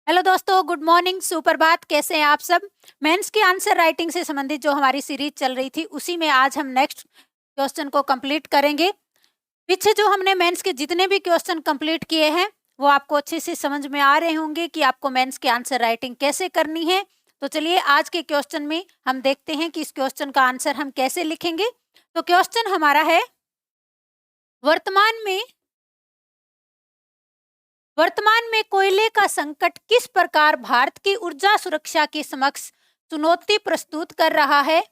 Hello दोस्तों, good morning, सुप्रभात। कैसे हैं आप सब? मेंस की आंसर राइटिंग से संबंधित जो हमारी सीरीज चल रही थी उसी में आज हम नेक्स्ट क्वेश्चन को कंप्लीट करेंगे। पीछे जो हमने मेंस के जितने भी क्वेश्चन कंप्लीट किए हैं वो आपको अच्छे से समझ में आ रहे होंगे कि आपको मेंस की आंसर राइटिंग कैसे करनी है। तो चलिए आज के क्वेश्चन में हम देखते हैं कि इस क्वेश्चन का आंसर हम कैसे लिखेंगे। तो क्वेश्चन हमारा है, वर्तमान में कोयले का संकट किस प्रकार भारत की ऊर्जा सुरक्षा के समक्ष चुनौती प्रस्तुत कर रहा है?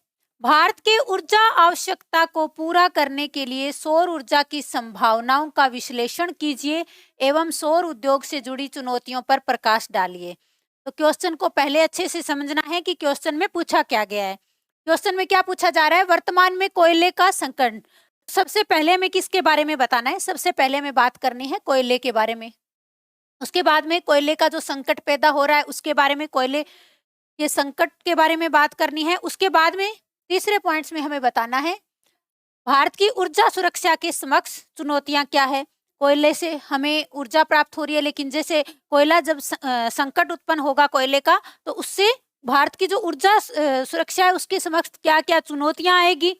भारत के ऊर्जा आवश्यकता को पूरा करने के लिए सौर ऊर्जा की संभावनाओं का विश्लेषण कीजिए एवं सौर उद्योग से जुड़ी चुनौतियों पर प्रकाश डालिए। तो क्वेश्चन को पहले अच्छे से समझना है कि क्वेश्चन में पूछा क्या गया है। क्वेश्चन में क्या पूछा जा रहा है? वर्तमान में कोयले का संकट। सबसे पहले हमें किसके बारे में बताना है? सबसे पहले हमें बात करनी है कोयले के बारे में। उसके बाद में कोयले का जो संकट पैदा हो रहा है उसके बारे में, कोयले के संकट के बारे में बात करनी है। उसके बाद में तीसरे पॉइंट्स में हमें बताना है भारत की ऊर्जा सुरक्षा के समक्ष चुनौतियां क्या है। कोयले से हमें ऊर्जा प्राप्त हो रही है, लेकिन जैसे कोयला जब संकट उत्पन्न होगा कोयले का, तो उससे भारत की जो ऊर्जा सुरक्षा है उसके समक्ष क्या क्या चुनौतियां आएगी।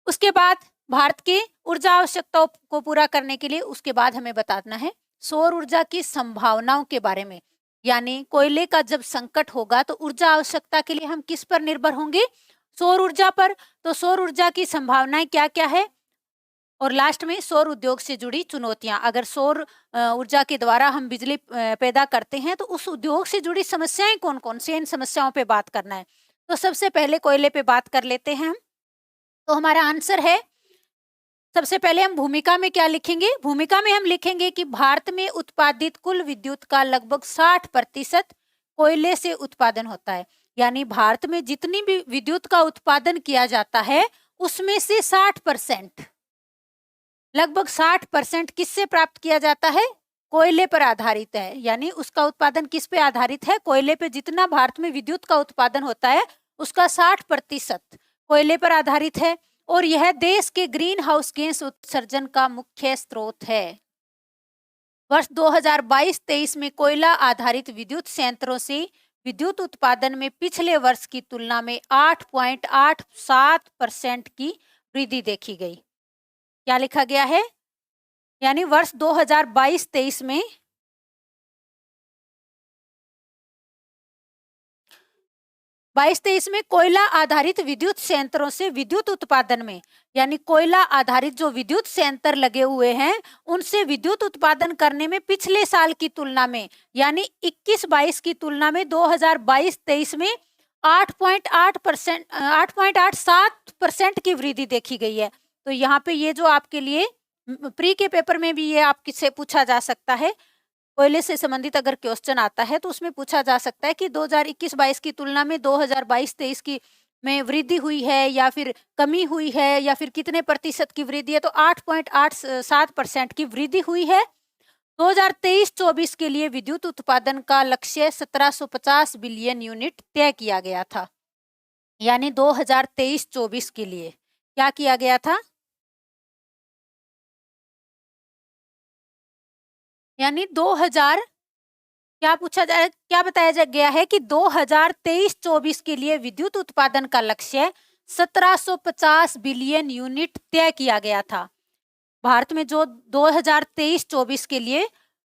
उसके बाद भारत के ऊर्जा आवश्यकताओं को पूरा करने के लिए उसके बाद हमें बताना है सौर ऊर्जा की संभावनाओं के बारे में। यानी कोयले का जब संकट होगा तो ऊर्जा आवश्यकता के लिए हम किस पर निर्भर होंगे? सौर ऊर्जा पर। तो सौर ऊर्जा की संभावनाएं क्या क्या है, और लास्ट में सौर उद्योग से जुड़ी चुनौतियां। अगर सौर ऊर्जा के द्वारा हम बिजली पैदा करते हैं तो उस उद्योग से जुड़ी समस्याएं कौन कौन सी, इन समस्याओं पे बात करना है। तो सबसे पहले कोयले पे बात कर लेते हैं हम। तो हमारा आंसर है, सबसे पहले हम भूमिका में क्या लिखेंगे? भूमिका में हम लिखेंगे कि भारत में उत्पादित कुल विद्युत का लगभग 60% कोयले से उत्पादन होता है। यानी भारत में जितनी भी विद्युत का उत्पादन किया जाता है उसमें से 60%, लगभग 60% किससे प्राप्त किया जाता है? कोयले पर आधारित है। यानी उसका उत्पादन किस पे आधारित है? कोयले पे। जितना भारत में विद्युत का उत्पादन होता है उसका 60% कोयले पर आधारित है, और यह देश के ग्रीन हाउस गैस उत्सर्जन का मुख्य स्रोत है। वर्ष 2022-23 में कोयला आधारित विद्युत संयंत्रों से विद्युत उत्पादन में पिछले वर्ष की तुलना में 8.87% की वृद्धि देखी गई। क्या लिखा गया है? यानी वर्ष 2022-23 में 22-23 में कोयला आधारित विद्युत संयंत्रों से विद्युत उत्पादन में, यानी कोयला आधारित जो विद्युत संयंत्र लगे हुए हैं उनसे विद्युत उत्पादन करने में पिछले साल की तुलना में, यानी 21-22 की तुलना में 2022-23 में 8.87% की वृद्धि देखी गई है। तो यहाँ पे ये जो आपके लिए प्री के पेपर में भी ये आपसे पूछा जा सकता है, कोयले से संबंधित अगर क्वेश्चन आता है तो उसमें पूछा जा सकता है कि 2021-22 की तुलना में 2022-23 की में वृद्धि हुई है या फिर कमी हुई है, या फिर कितने प्रतिशत की वृद्धि है। तो 8.87% की वृद्धि हुई है। 2023-24 के लिए विद्युत उत्पादन का लक्ष्य 1750 बिलियन यूनिट तय किया गया था। यानी 2023-24 के लिए क्या किया गया था? यानी 2000 क्या बताया गया है कि 2023-24 के लिए विद्युत उत्पादन का लक्ष्य 1750 बिलियन यूनिट तय किया गया था। भारत में जो 2023-24 के लिए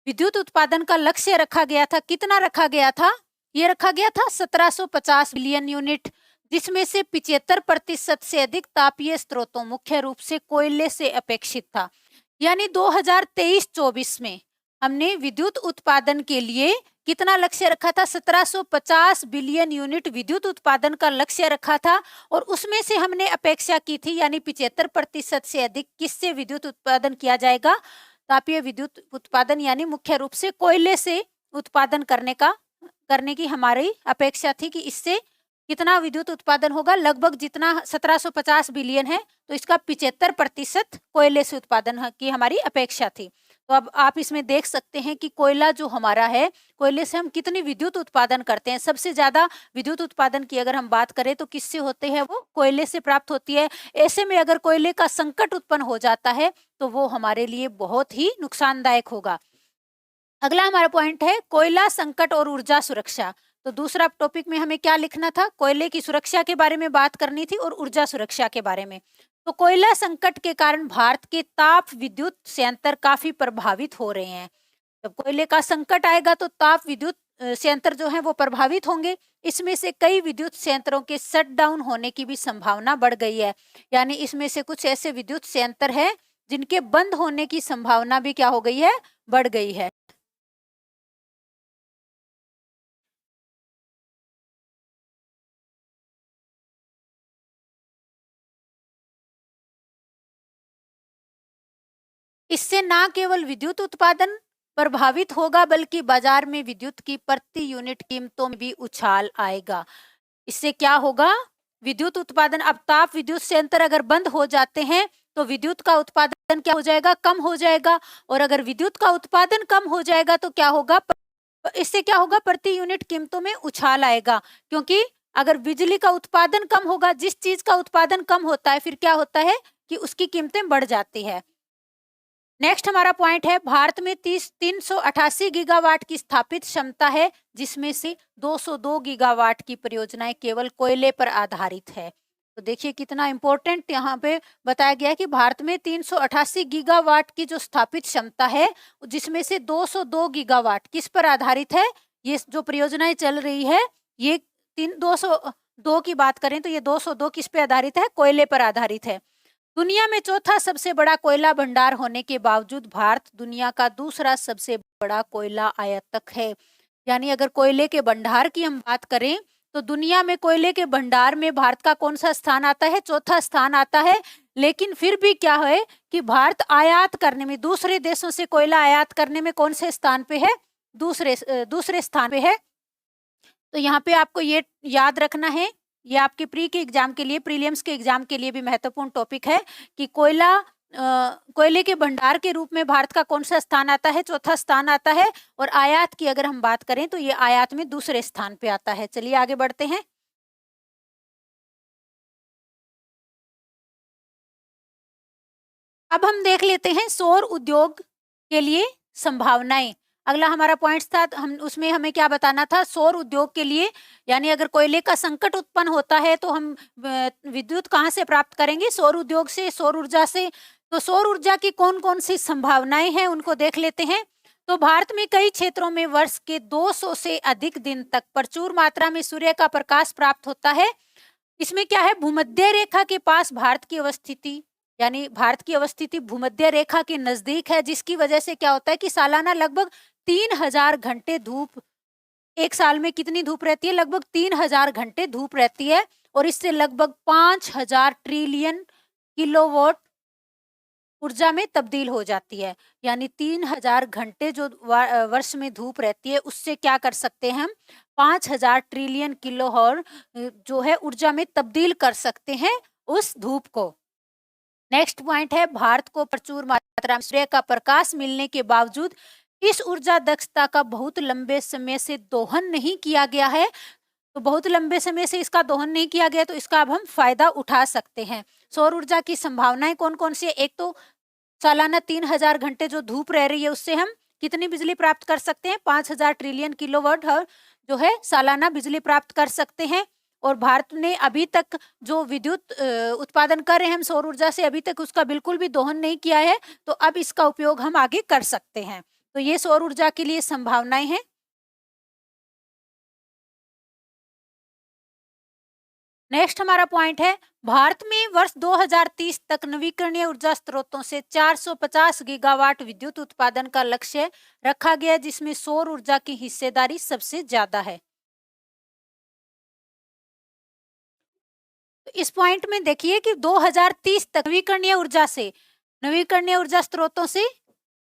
विद्युत उत्पादन का लक्ष्य रखा गया था, कितना रखा गया था? ये रखा गया था 1750 बिलियन यूनिट, जिसमें से 75% से अधिक तापीय स्रोतों, मुख्य रूप से कोयले से अपेक्षित था। यानी 2023-24 में हमने विद्युत उत्पादन के लिए कितना लक्ष्य रखा था? 1750 बिलियन यूनिट विद्युत उत्पादन का लक्ष्य रखा था, और उसमें से हमने अपेक्षा की थी, यानी 75% से अधिक किससे विद्युत उत्पादन किया जाएगा? तापीय विद्युत उत्पादन, यानी मुख्य रूप से कोयले से उत्पादन करने की हमारी अपेक्षा थी कि इससे कितना विद्युत उत्पादन होगा? लगभग जितना 1750 बिलियन है तो इसका 75% कोयले से उत्पादन की हमारी अपेक्षा थी। तो अब आप इसमें देख सकते हैं कि कोयला जो हमारा है, कोयले से हम कितनी विद्युत उत्पादन करते हैं। सबसे ज्यादा विद्युत उत्पादन की अगर हम बात करें तो किससे होते हैं? वो कोयले से प्राप्त होती है। ऐसे में अगर कोयले का संकट उत्पन्न हो जाता है तो वो हमारे लिए बहुत ही नुकसानदायक होगा। अगला हमारा पॉइंट है कोयला संकट और ऊर्जा सुरक्षा। तो दूसरा टॉपिक में हमें क्या लिखना था, कोयले की सुरक्षा के बारे में बात करनी थी और ऊर्जा सुरक्षा के बारे में। तो कोयला संकट के कारण भारत के ताप विद्युत संयंत्र काफी प्रभावित हो रहे हैं। जब कोयले का संकट आएगा तो ताप विद्युत संयंत्र जो है वो प्रभावित होंगे। इसमें से कई विद्युत संयंत्रों के शट डाउन होने की भी संभावना बढ़ गई है। यानी इसमें से कुछ ऐसे विद्युत संयंत्र हैं जिनके बंद होने की संभावना भी क्या हो गई है, बढ़ गई है। इससे ना केवल विद्युत उत्पादन प्रभावित होगा बल्कि बाजार में विद्युत की प्रति यूनिट कीमतों में भी उछाल आएगा। इससे क्या होगा, विद्युत उत्पादन, अब ताप विद्युत संयंत्र अगर बंद हो जाते हैं तो विद्युत का उत्पादन क्या हो जाएगा, कम हो जाएगा। और अगर विद्युत का उत्पादन कम हो जाएगा तो क्या होगा, इससे क्या होगा, प्रति यूनिट कीमतों में उछाल आएगा। क्योंकि अगर बिजली का उत्पादन कम होगा, जिस चीज का उत्पादन कम होता है फिर क्या होता है कि उसकी कीमतें बढ़ जाती है। नेक्स्ट हमारा पॉइंट है भारत में 388 गीगावाट की स्थापित क्षमता है, जिसमें से 202 गीगावाट की परियोजनाएं केवल कोयले पर आधारित है। तो देखिए कितना इंपॉर्टेंट यहाँ पे बताया गया है कि भारत में 388 गीगावाट की जो स्थापित क्षमता है, जिसमें से 202 गीगावाट किस पर आधारित है, ये जो परियोजनाएं चल रही है ये 202 की बात करें तो ये 202 किस पे आधारित है, कोयले पर आधारित है। दुनिया में चौथा सबसे बड़ा कोयला भंडार होने के बावजूद भारत दुनिया का दूसरा सबसे बड़ा कोयला आयातक है। यानी अगर कोयले के भंडार की हम बात करें तो दुनिया में कोयले के भंडार में भारत का कौन सा स्थान आता है, चौथा स्थान आता है। लेकिन फिर भी क्या है कि भारत आयात करने में, दूसरे देशों से कोयला आयात करने में कौन से स्थान पे है, दूसरे स्थान पे है। तो यहाँ पे आपको ये याद रखना है, ये आपके प्री के एग्जाम के लिए, प्रीलिम्स के एग्जाम के लिए भी महत्वपूर्ण टॉपिक है कि कोयले के भंडार के रूप में भारत का कौन सा स्थान आता है, चौथा स्थान आता है। और आयात की अगर हम बात करें तो ये आयात में दूसरे स्थान पे आता है। चलिए आगे बढ़ते हैं। अब हम देख लेते हैं सौर उद्योग के लिए संभावनाएं। अगला हमारा पॉइंट था, हम उसमें हमें क्या बताना था, सौर उद्योग के लिए, यानी अगर कोयले का संकट उत्पन्न होता है तो हम विद्युत कहाँ से प्राप्त करेंगे, सौर उद्योग से, सौर ऊर्जा से। तो सौर ऊर्जा की कौन कौन सी संभावनाएं हैं उनको देख लेते हैं। तो भारत में कई क्षेत्रों में वर्ष के 200 से अधिक दिन तक प्रचुर मात्रा में सूर्य का प्रकाश प्राप्त होता है। इसमें क्या है, भूमध्य रेखा के पास भारत की अवस्थिति, यानी भारत की अवस्थिति भूमध्य रेखा के नजदीक है, जिसकी वजह से क्या होता है कि सालाना लगभग 3000 घंटे धूप, एक साल में कितनी धूप रहती है, लगभग 3000 घंटे धूप रहती है। और इससे लगभग 5000 ट्रिलियन किलोवाट ऊर्जा में तब्दील हो जाती है। यानी 3000 घंटे जो वर्ष में धूप रहती है, उससे क्या कर सकते हैं हम, 5000 ट्रिलियन किलो और जो है ऊर्जा में तब्दील कर सकते हैं उस धूप को। नेक्स्ट पॉइंट है भारत को प्रचुर मात्रा में सूर्य का प्रकाश मिलने के बावजूद इस ऊर्जा दक्षता का बहुत लंबे समय से दोहन नहीं किया गया है। तो बहुत लंबे समय से इसका दोहन नहीं किया गया, तो इसका अब हम फायदा उठा सकते हैं। सौर ऊर्जा की संभावनाएं कौन कौन सी है, एक तो सालाना 3000 घंटे जो धूप रह रही है उससे हम कितनी बिजली प्राप्त कर सकते हैं, 5000 ट्रिलियन किलोवाट जो है सालाना बिजली प्राप्त कर सकते हैं। और भारत ने अभी तक जो विद्युत उत्पादन कर रहे हैं हम सौर ऊर्जा से, अभी तक उसका बिल्कुल भी दोहन नहीं किया है, तो अब इसका उपयोग हम आगे कर सकते हैं। तो ये सौर ऊर्जा के लिए संभावनाएं हैं। नेक्स्ट हमारा पॉइंट है भारत में वर्ष 2030 तक नवीकरणीय ऊर्जा स्रोतों से 450 गीगावाट विद्युत उत्पादन का लक्ष्य रखा गया, जिसमें सौर ऊर्जा की हिस्सेदारी सबसे ज्यादा है। तो इस पॉइंट में देखिए कि 2030 तक नवीकरणीय ऊर्जा स्रोतों से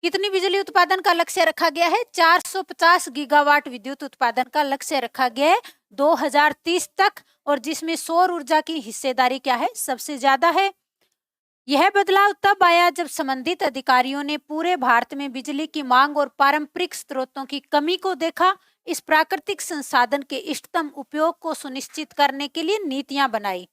कितनी बिजली उत्पादन का लक्ष्य रखा गया है, 450 गीगावाट विद्युत उत्पादन का लक्ष्य रखा गया है 2030 तक। और जिसमें सौर ऊर्जा की हिस्सेदारी क्या है, सबसे ज्यादा है। यह बदलाव तब आया जब संबंधित अधिकारियों ने पूरे भारत में बिजली की मांग और पारंपरिक स्रोतों की कमी को देखा। इस प्राकृतिक संसाधन के इष्टतम उपयोग को सुनिश्चित करने के लिए नीतियां बनाई।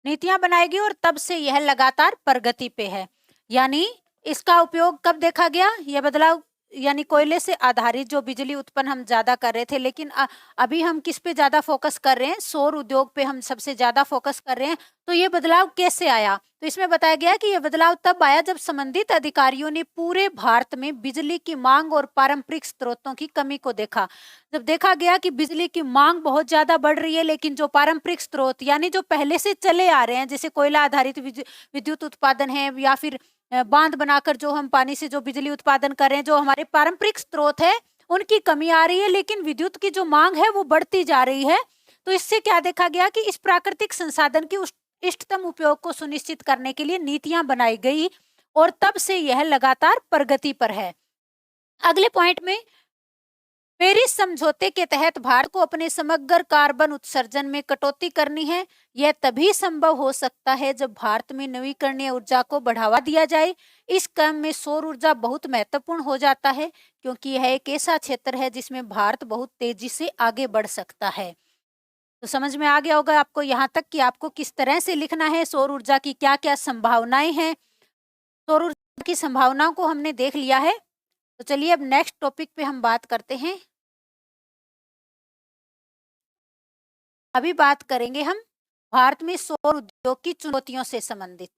नीतियां बनाएगी और तब से यह लगातार प्रगति पे है। यानी इसका उपयोग कब देखा गया, यह बदलाव, यानी कोयले से आधारित जो बिजली उत्पन्न हम ज्यादा कर रहे थे, लेकिन अभी हम किस पे ज्यादा फोकस कर रहे हैं, सौर उद्योग पे हम सबसे ज्यादा फोकस कर रहे हैं। तो ये बदलाव कैसे आया, तो इसमें बताया गया कि यह बदलाव तब आया जब संबंधित अधिकारियों ने पूरे भारत में बिजली की मांग और पारंपरिक स्रोतों की कमी को देखा। जब देखा गया कि बिजली की मांग बहुत ज्यादा बढ़ रही है, लेकिन जो पारंपरिक स्रोत यानी जो पहले से चले आ रहे हैं, जैसे कोयला आधारित विद्युत उत्पादन है, या फिर बांध बनाकर जो हम पानी से जो बिजली उत्पादन कर रहे हैं, जो हमारे पारंपरिक स्रोत है, उनकी कमी आ रही है, लेकिन विद्युत की जो मांग है वो बढ़ती जा रही है। तो इससे क्या देखा गया कि इस प्राकृतिक संसाधन की इष्टतम उपयोग को सुनिश्चित करने के लिए नीतियां बनाई गई और तब से यह लगातार प्रगति पर है। अगले पॉइंट में, पेरिस समझौते के तहत भारत को अपने समग्र कार्बन उत्सर्जन में कटौती करनी है। यह तभी संभव हो सकता है जब भारत में नवीकरणीय ऊर्जा को बढ़ावा दिया जाए। इस क्रम में सौर ऊर्जा बहुत महत्वपूर्ण हो जाता है, क्योंकि यह एक ऐसा क्षेत्र है जिसमें भारत बहुत तेजी से आगे बढ़ सकता है। तो समझ में आ गया होगा आपको यहाँ तक कि आपको किस तरह से लिखना है, सौर ऊर्जा की क्या क्या संभावनाएं हैं। सौर ऊर्जा की संभावनाओं को हमने देख लिया है। तो चलिए अब नेक्स्ट टॉपिक पे हम बात करते हैं। अभी बात करेंगे हम भारत में सौर उद्योग की चुनौतियों से संबंधित।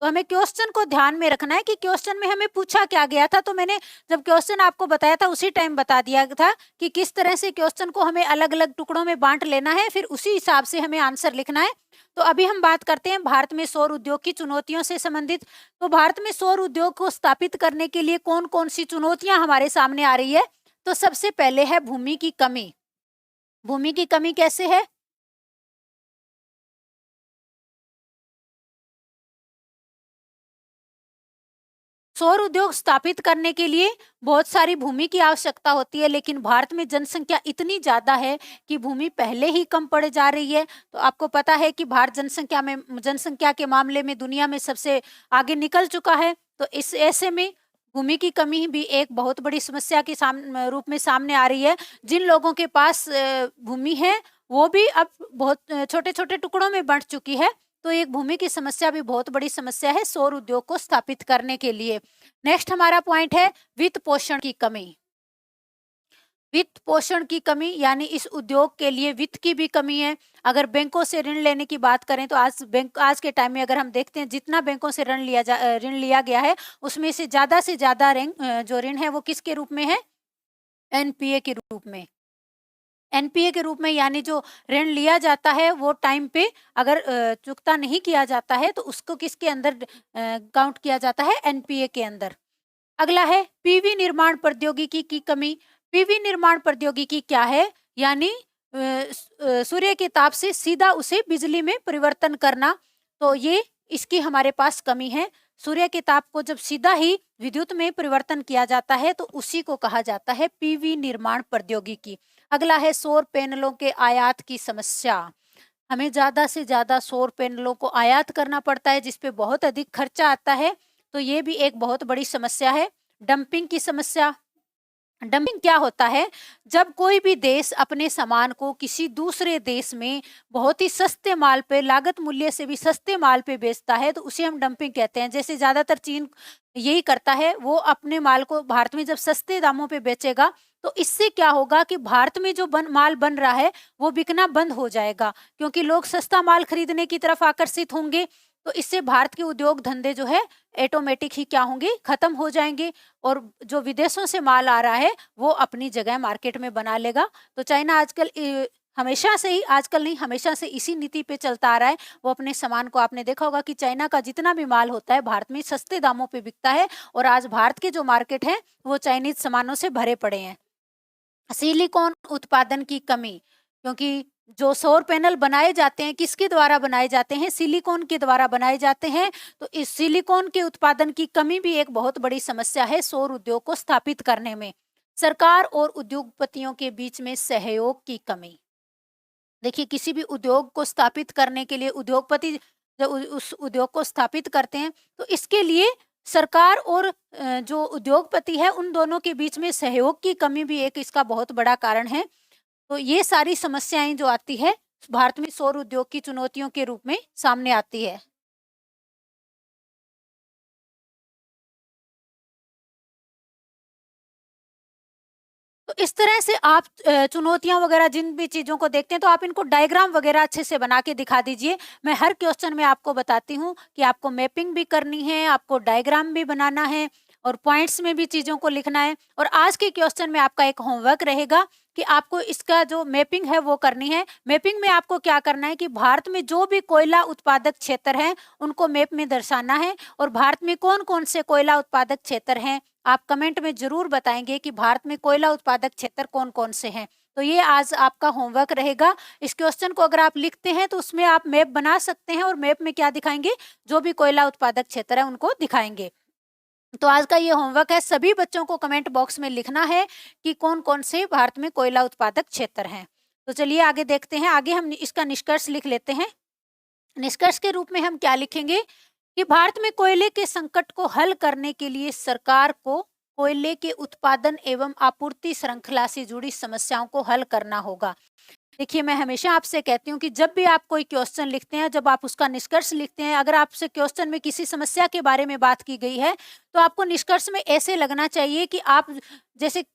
तो हमें क्वेश्चन को ध्यान में रखना है कि क्वेश्चन में हमें पूछा क्या गया था। तो मैंने जब क्वेश्चन आपको बताया था उसी टाइम बता दिया था कि किस तरह से क्वेश्चन को हमें अलग अलग टुकड़ों में बांट लेना है, फिर उसी हिसाब से हमें आंसर लिखना है। तो अभी हम बात करते हैं भारत में सौर उद्योग की चुनौतियों से संबंधित। तो भारत में सौर उद्योग को स्थापित करने के लिए कौन कौन सी चुनौतियां हमारे सामने आ रही है। तो सबसे पहले है भूमि की कमी। भूमि की कमी कैसे है, सौर उद्योग स्थापित करने के लिए बहुत सारी भूमि की आवश्यकता होती है, लेकिन भारत में जनसंख्या इतनी ज्यादा है कि भूमि पहले ही कम पड़ जा रही है। तो आपको पता है कि भारत जनसंख्या के मामले में दुनिया में सबसे आगे निकल चुका है। तो इस ऐसे में भूमि की कमी भी एक बहुत बड़ी समस्या के रूप में सामने आ रही है। जिन लोगों के पास भूमि है वो भी अब बहुत छोटे छोटे टुकड़ों में बंट चुकी है। तो एक भूमि की समस्या भी बहुत बड़ी समस्या है सौर उद्योग को स्थापित करने के लिए। नेक्स्ट हमारा पॉइंट है वित्त पोषण की कमी। वित्त पोषण की कमी यानी इस उद्योग के लिए वित्त की भी कमी है। अगर बैंकों से ऋण लेने की बात करें तो आज के टाइम में अगर हम देखते हैं जितना बैंकों से ऋण लिया गया है, उसमें से ज्यादा जो ऋण है वो किसके रूप में है, एनपीए के रूप में। एनपीए के रूप में, यानी जो ऋण लिया जाता है वो टाइम पे अगर चुकता नहीं किया जाता है तो उसको किसके अंदर काउंट किया जाता है, एनपीए के अंदर। अगला है पीवी निर्माण प्रौद्योगिकी की कमी। पीवी निर्माण प्रौद्योगिकी क्या है, यानी सूर्य के ताप से सीधा उसे बिजली में परिवर्तन करना। तो ये इसकी हमारे पास कमी है। सूर्य के ताप को जब सीधा ही विद्युत में परिवर्तन किया जाता है तो उसी को कहा जाता है पीवी निर्माण प्रौद्योगिकी। अगला है सौर पैनलों के आयात की समस्या। हमें ज्यादा से ज्यादा सौर पैनलों को आयात करना पड़ता है जिसपे बहुत अधिक खर्चा आता है। तो ये भी एक बहुत बड़ी समस्या है। डंपिंग की समस्या। डंपिंग क्या होता है, जब कोई भी देश अपने सामान को किसी दूसरे देश में बहुत ही सस्ते माल पे, लागत मूल्य से भी सस्ते माल पे बेचता है तो उसे हम डंपिंग कहते हैं। जैसे ज्यादातर चीन यही करता है, वो अपने माल को भारत में जब सस्ते दामों पे बेचेगा तो इससे क्या होगा कि भारत में जो माल बन रहा है वो बिकना बंद हो जाएगा, क्योंकि लोग सस्ता माल खरीदने की तरफ आकर्षित होंगे। तो इससे भारत के उद्योग धंधे जो है ऑटोमेटिक ही क्या होंगे, खत्म हो जाएंगे, और जो विदेशों से माल आ रहा है वो अपनी जगह मार्केट में बना लेगा। तो चाइना आजकल हमेशा से ही, आजकल नहीं हमेशा से इसी नीति पे चलता आ रहा है। वो अपने सामान को, आपने देखा होगा कि चाइना का जितना भी माल होता है भारत में सस्ते दामों पे बिकता है, और आज भारत के जो मार्केट है वो चाइनीज सामानों से भरे पड़े हैं। सिलिकॉन उत्पादन की कमी, क्योंकि जो सौर पैनल बनाए जाते हैं किसके द्वारा बनाए जाते हैं, सिलिकॉन के द्वारा बनाए जाते हैं। तो इस सिलिकॉन के उत्पादन की कमी भी एक बहुत बड़ी समस्या है सौर उद्योग को स्थापित करने में। सरकार और उद्योगपतियों के बीच में सहयोग की कमी। देखिए, किसी भी उद्योग को स्थापित करने के लिए उद्योगपति जब उस उद्योग को स्थापित करते हैं तो इसके लिए सरकार और जो उद्योगपति है उन दोनों के बीच में सहयोग की कमी भी एक इसका बहुत बड़ा कारण है। तो ये सारी समस्याएं जो आती है भारत में सौर उद्योग की चुनौतियों के रूप में सामने आती है। तो इस तरह से आप चुनौतियाँ वगैरह जिन भी चीज़ों को देखते हैं तो आप इनको डायग्राम वगैरह अच्छे से बना के दिखा दीजिए। मैं हर क्वेश्चन में आपको बताती हूँ कि आपको मैपिंग भी करनी है, आपको डायग्राम भी बनाना है और पॉइंट्स में भी चीज़ों को लिखना है। और आज के क्वेश्चन में आपका एक होमवर्क रहेगा कि आपको इसका जो मैपिंग है वो करनी है। मैपिंग में आपको क्या करना है कि भारत में जो भी कोयला उत्पादक क्षेत्र हैं उनको मैप में दर्शाना है और भारत में कौन-कौन से कोयला उत्पादक क्षेत्र हैं आप कमेंट में जरूर बताएंगे कि भारत में कोयला उत्पादक क्षेत्र कौन-कौन से हैं। तो ये आज आपका होमवर्क रहेगा। इस क्वेश्चन को अगर आप लिखते हैं तो उसमें आप मैप बना सकते हैं और मैप में क्या दिखाएंगे, जो भी कोयला उत्पादक क्षेत्र है उनको दिखाएंगे। तो आज का ये होमवर्क है, सभी बच्चों को कमेंट बॉक्स में लिखना है कि कौन-कौन से भारत में कोयला उत्पादक क्षेत्र हैं। तो चलिए आगे देखते हैं, आगे हम इसका निष्कर्ष लिख लेते हैं। निष्कर्ष के रूप में हम क्या लिखेंगे कि भारत में कोयले के संकट को हल करने के लिए सरकार को कोयले के उत्पादन एवं आपूर्ति श्रृंखला से जुड़ी समस्याओं को हल करना होगा। देखिए, मैं हमेशा आपसे कहती हूँ कि जब भी आप कोई क्वेश्चन लिखते हैं, जब आप उसका निष्कर्ष लिखते हैं, अगर आपसे क्वेश्चन में किसी समस्या के बारे में बात की गई है, तो आपको निष्कर्ष में ऐसे लगना चाहिए कि आप जैसे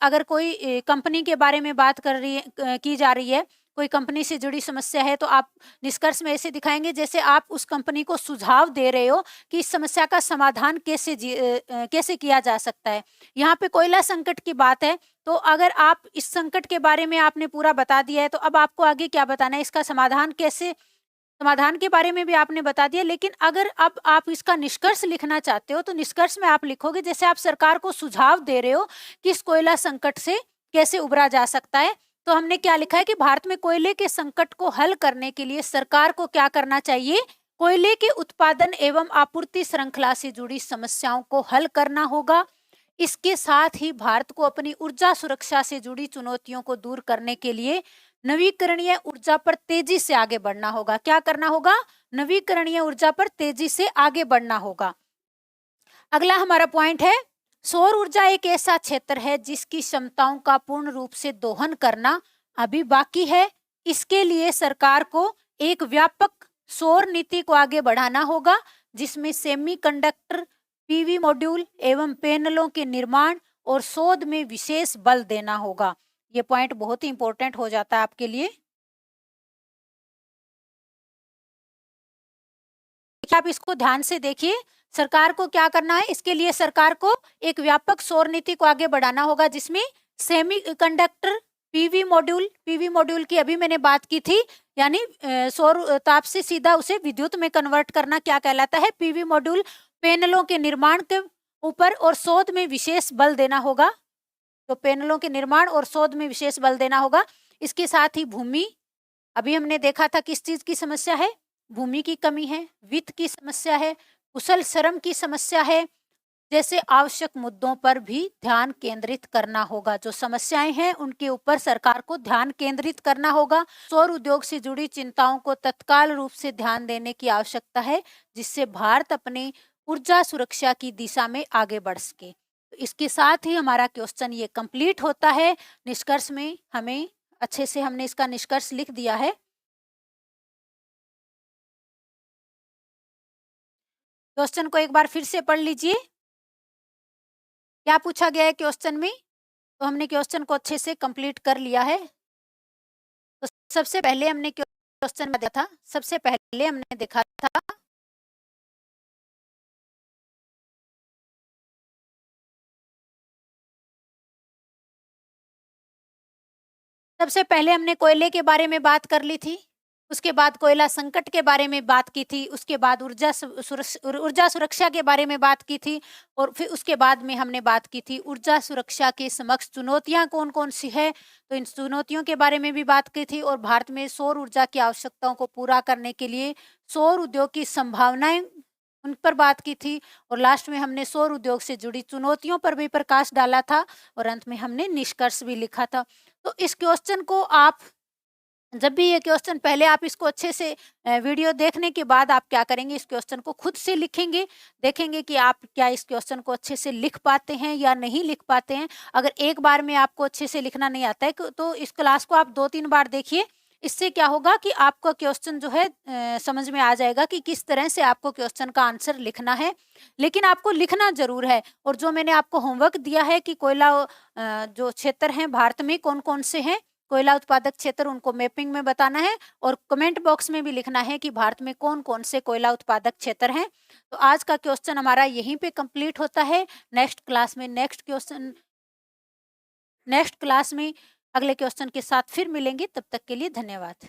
अगर कोई कंपनी के बारे में बात कर रही है की जा रही है, कोई कंपनी से जुड़ी समस्या है, तो आप निष्कर्ष में ऐसे दिखाएँगे जैसे आप उस कंपनी को सुझाव दे रहे हो कि इस समस्या का समाधान कैसे किया जा सकता है। यहाँ पे कोयला संकट की बात है, तो अगर आप इस संकट के बारे में आपने पूरा बता दिया है, तो अब आपको आगे क्या बताना है, इसका समाधान के बारे में भी आपने बता दिया। लेकिन अगर अब आप इसका निष्कर्ष लिखना चाहते हो, तो निष्कर्ष में आप लिखोगे जैसे आप सरकार को सुझाव दे रहे हो कि इस कोयला संकट से कैसे उबरा जा सकता है। तो हमने क्या लिखा है कि भारत में कोयले के संकट को हल करने के लिए सरकार को क्या करना चाहिए, कोयले के उत्पादन एवं आपूर्ति श्रृंखला से जुड़ी समस्याओं को हल करना होगा। इसके साथ ही भारत को अपनी ऊर्जा सुरक्षा से जुड़ी चुनौतियों को दूर करने के लिए नवीकरणीय ऊर्जा पर तेजी से आगे बढ़ना होगा। क्या करना होगा, नवीकरणीय ऊर्जा पर तेजी से आगे बढ़ना होगा। अगला हमारा पॉइंट है, सौर ऊर्जा एक ऐसा क्षेत्र है जिसकी क्षमताओं का पूर्ण रूप से दोहन करना अभी बाकी है। इसके लिए सरकार को एक व्यापक सौर नीति को आगे बढ़ाना होगा, जिसमें सेमीकंडक्टर, पीवी मॉड्यूल एवं पैनलों के निर्माण और शोध में विशेष बल देना होगा। ये पॉइंट बहुत ही इंपॉर्टेंट हो जाता है आपके लिए। आप इसको ध्यान से देखिए, सरकार को क्या करना है, इसके लिए सरकार को एक व्यापक सौर नीति को आगे बढ़ाना होगा, जिसमें सेमीकंडक्टर, पीवी मॉड्यूल की अभी मैंने बात की थी, यानी सौर ताप से सीधा उसे विद्युत में कन्वर्ट करना क्या कहलाता है, पीवी मॉड्यूल। पैनलों के निर्माण के ऊपर और शोध में विशेष बल देना होगा, तो पैनलों के निर्माण और शोध में विशेष बल देना होगा। इसके साथ ही भूमि, अभी हमने देखा था किस चीज की समस्या है, भूमि की कमी है, वित्त की समस्या है, कुशल श्रम की समस्या है, जैसे आवश्यक मुद्दों पर भी ध्यान केंद्रित करना होगा। जो समस्याएं हैं उनके ऊपर सरकार को ध्यान केंद्रित करना होगा। सौर उद्योग से जुड़ी चिंताओं को तत्काल रूप से ध्यान देने की आवश्यकता है, जिससे भारत अपनी ऊर्जा सुरक्षा की दिशा में आगे बढ़ सके। तो इसके साथ ही हमारा क्वेश्चन ये कंप्लीट होता है। निष्कर्ष में हमें अच्छे से हमने इसका निष्कर्ष लिख दिया है। क्वेश्चन को एक बार फिर से पढ़ लीजिए, क्या पूछा गया है क्वेश्चन में। तो हमने क्वेश्चन को अच्छे से कंप्लीट कर लिया है। तो सबसे पहले हमने क्वेश्चन में देखा था, सबसे पहले हमने देखा था सबसे पहले हमने कोयले के बारे में बात कर ली थी, उसके बाद कोयला संकट के बारे में बात की थी, उसके बाद ऊर्जा सुरक्षा के बारे में बात की थी, और फिर उसके बाद में हमने बात की थी ऊर्जा सुरक्षा के समक्ष चुनौतियां कौन कौन सी है। तो इन चुनौतियों के बारे में भी बात की थी, और भारत में सौर ऊर्जा की आवश्यकताओं को पूरा करने के लिए सौर उद्योग की संभावनाएं उन पर बात की थी, और लास्ट में हमने सौर उद्योग से जुड़ी चुनौतियों पर भी प्रकाश डाला था, और अंत में हमने निष्कर्ष भी लिखा था। तो इस क्वेश्चन को आप जब भी ये क्वेश्चन, पहले आप इसको अच्छे से वीडियो देखने के बाद आप क्या करेंगे, इस क्वेश्चन को खुद से लिखेंगे, देखेंगे कि आप क्या इस क्वेश्चन को अच्छे से लिख पाते हैं या नहीं लिख पाते हैं। अगर एक बार में आपको अच्छे से लिखना नहीं आता है तो इस क्लास को आप 2-3 बार देखिए, इससे क्या होगा कि आपका क्वेश्चन जो है समझ में आ जाएगा कि किस तरह से आपको क्वेश्चन का आंसर लिखना है। लेकिन आपको लिखना ज़रूर है। और जो मैंने आपको होमवर्क दिया है कि कोयला जो क्षेत्र हैं भारत में कौन-कौन से हैं, कोयला उत्पादक क्षेत्र, उनको मैपिंग में बताना है और कमेंट बॉक्स में भी लिखना है कि भारत में कौन-कौन से कोयला उत्पादक क्षेत्र हैं। तो आज का क्वेश्चन हमारा यहीं पे कंप्लीट होता है। नेक्स्ट क्लास में नेक्स्ट क्लास में अगले क्वेश्चन के साथ फिर मिलेंगे। तब तक के लिए धन्यवाद।